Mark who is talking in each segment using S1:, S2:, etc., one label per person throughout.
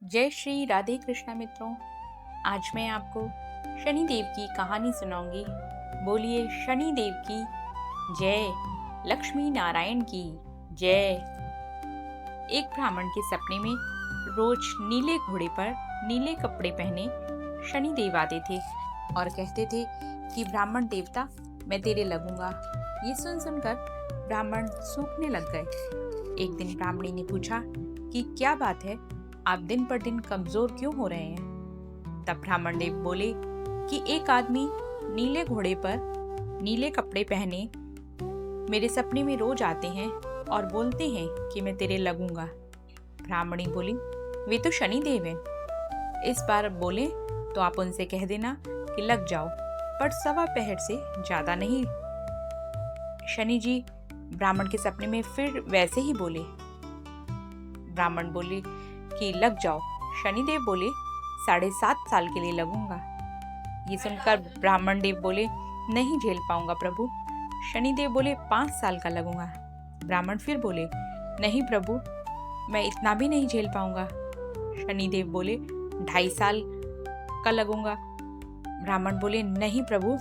S1: जय श्री राधे कृष्णा मित्रों। आज मैं आपको शनि देव की कहानी सुनाऊंगी। बोलिए शनि देव की जय, लक्ष्मी नारायण की जय। एक ब्राह्मण के सपने में रोज नीले घोड़े पर नीले कपड़े पहने शनि देव आते थे और कहते थे कि ब्राह्मण देवता मैं तेरे लगूंगा। ये सुनकर ब्राह्मण सूखने लग गए। एक दिन ब्राह्मणी ने पूछा कि क्या बात है, आप दिन पर दिन कमजोर क्यों हो रहे हैं? तब ब्राह्मण देव बोले कि एक आदमी नीले घोड़े पर नीले कपड़े पहने मेरे सपने में रोज आते हैं और बोलते हैं कि मैं तेरे लगूंगा। ब्राह्मणी बोली, वे तो शनि देव हैं। इस बार बोले तो आप उनसे कह देना कि लग जाओ, पर 1.25 पहर से ज्यादा नहीं। शनि जी ब्राह्मण के सपने में फिर वैसे ही बोले। ब्राह्मण बोले कि लग जाओ। शनिदेव बोले 7.5 साल के लिए लगूंगा। ये सुनकर ब्राह्मण देव बोले नहीं झेल पाऊंगा प्रभु। शनिदेव बोले 5 साल का लगूंगा। ब्राह्मण फिर बोले नहीं प्रभु, मैं इतना भी नहीं झेल पाऊंगा। शनिदेव बोले 2.5 साल का लगूंगा। ब्राह्मण बोले नहीं प्रभु,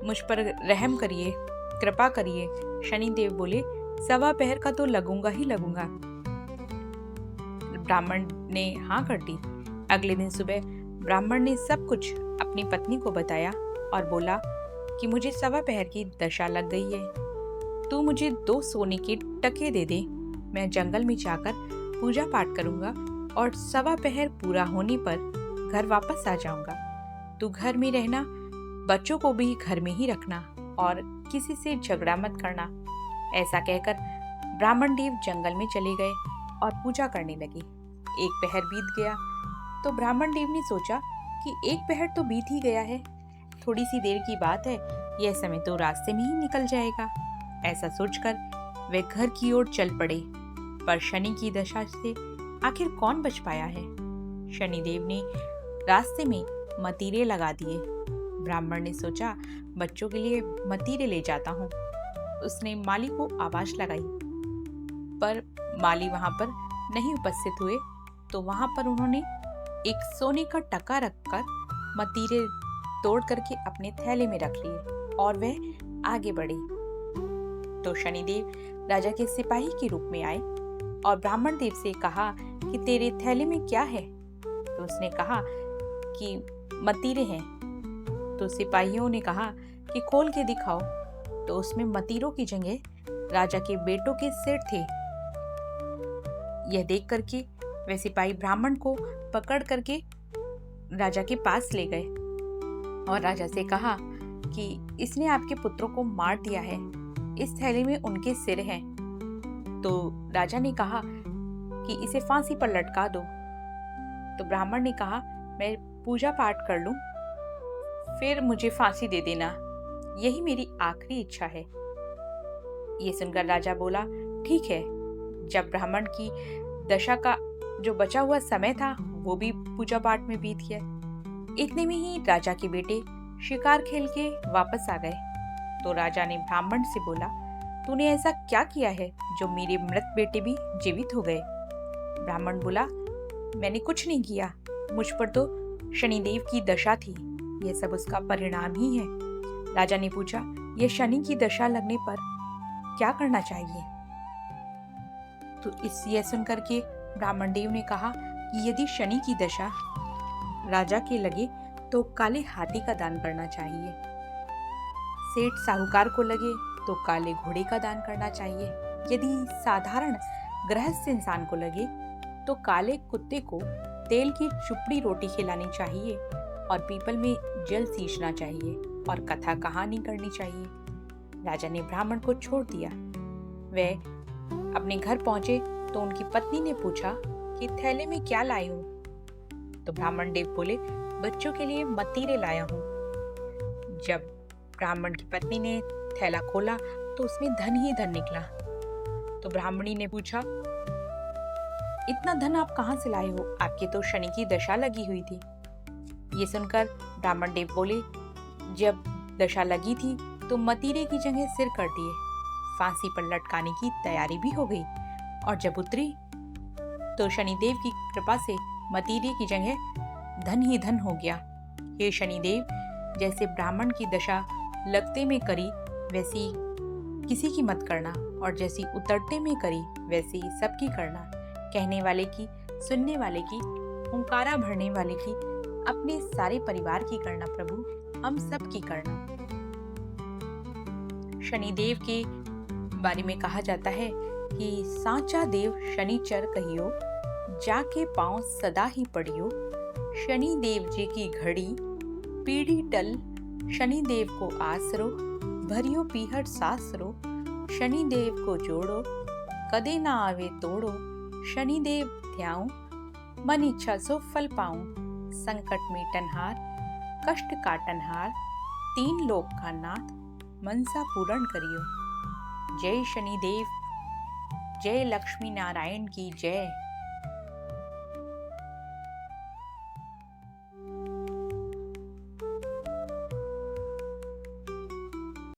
S1: मुझ पर रहम करिए, कृपा करिए। शनिदेव बोले 1.25 पहर का तो लगूंगा ही लगूंगा। ब्राह्मण ने हाँ कर दी। अगले दिन सुबह ब्राह्मण ने सब कुछ अपनी पत्नी को बताया और बोला कि मुझे 1.25 पहर की दशा लग गई है। तू मुझे 2 सोने के टके दे दे, मैं जंगल में जाकर पूजा पाठ करूंगा और 1.25 पहर पूरा होने पर घर वापस आ जाऊंगा। तू घर में रहना, बच्चों को भी घर में ही रखना और किसी से झगड़ा मत करना। ऐसा कहकर ब्राह्मण देव जंगल में चले गए और पूजा करने लगे। 1 पहर बीत गया तो ब्राह्मण देव ने सोचा कि 1 पहर तो बीत ही गया है, थोड़ी सी देर की बात है, यह समय तो रास्ते में ही निकल जाएगा। ऐसा सोचकर वे घर की ओर चल पड़े। पर शनि की दशा से आखिर कौन बच पाया है? शनिदेव ने रास्ते में मतीरे लगा दिए। ब्राह्मण ने सोचा बच्चों के लिए मतीरे ले जाता हूँ। उसने माली को आवाज लगाई, पर माली वहां पर नहीं उपस्थित हुए। तो वहां पर उन्होंने एक सोने का टका रखकर मतीरे तोड़ करके अपने थैले में रख लिए और वह आगे बढ़े। तो शनिदेव राजा के सिपाही के रूप में आए और ब्राह्मण देव से कहा कि तेरे थैले में क्या है? तो उसने कहा कि मतीरे हैं। तो सिपाहियों ने कहा कि खोल के दिखाओ। तो उसमें मतीरों की जगह राजा के बेटों के सिर थे। यह देख करके वे सिपाही ब्राह्मण को पकड़ करके राजा के पास ले गए और राजा से कहा कि इसने आपके पुत्रों को मार दिया है, इस थैले में उनके सिर हैं। तो राजा ने कहा कि इसे फांसी पर लटका दो। तो ब्राह्मण ने कहा मैं पूजा पाठ कर लूं, फिर मुझे फांसी दे देना, यही मेरी आखिरी इच्छा है। ये सुनकर राजा बोला ठीक है। जब ब्राह्मण की दशा का जो बचा हुआ समय था वो भी पूजा पाठ में बीत गया। इतने में ही राजा के बेटे शिकार खेल के वापस आ गए। तो राजा ने ब्राह्मण से बोला तूने ऐसा क्या किया है जो मेरे मृत बेटे भी जीवित हो गए? ब्राह्मण बोला मैंने कुछ नहीं किया, मुझ पर तो शनिदेव की दशा थी, यह सब उसका परिणाम ही है। राजा ने पूछा यह शनि की दशा लगने पर क्या करना चाहिए? तो यह सुनकर के ब्राह्मण देव ने कहा कि यदि शनि की दशा राजा के लगे तो काले हाथी का दान करना चाहिए, सेठ साहूकार को लगे तो काले घोड़े का दान करना चाहिए, यदि साधारण गृहस्थ इंसान को लगे तो काले कुत्ते को तेल की चुपड़ी रोटी खिलानी चाहिए और पीपल में जल सींचना चाहिए और कथा कहानी करनी चाहिए। राजा ने ब्राह्मण को छोड़ दिया। वे अपने घर पहुंचे तो उनकी पत्नी ने पूछा कि थैले में क्या लाई हूं? तो ब्राह्मण देव बोले बच्चों के लिए मतीरे लाया हूं। जब ब्राह्मण की पत्नी ने थैला खोला तो उसमें धन ही धन निकला। तो ब्राह्मणी ने पूछा इतना धन आप कहां से लाए हो? आपके तो शनि की दशा लगी हुई थी। ये सुनकर ब्राह्मण देव बोले जब दशा लगी थी तो मतीरे की जगह सिर कर दिए, फांसी पर लटकाने की तैयारी भी हो गई और जब उतरी तो शनिदेव की कृपा से मतीरे की जगह धन ही धन हो गया। हे शनिदेव, जैसे ब्राह्मण की दशा लगते में करी वैसी किसी की मत करना, और जैसी उतरते में करी वैसी सबकी करना। कहने वाले की, सुनने वाले की, हुंकारा भरने वाले की, अपने सारे परिवार की करना प्रभु, हम सब की करना। शनिदेव के बारे में कहा जाता है कि सांचा देव शनिचर कहियो, जाके पांव सदा ही पड़ियो। शनि देव जी की घड़ी पीढ़ी टल, शनि देव को आसरो, भरियो पीहर सासरो। शनि देव को जोड़ो, कदे ना आवे तोड़ो। शनि देव ध्याऊं, मन इच्छा सो फल पाऊं। संकट में टनहार, कष्ट काटनहार, तीन लोक का नाथ, मनसा पूर्ण करियो। जय शनिदेव, जय लक्ष्मी नारायण की जय।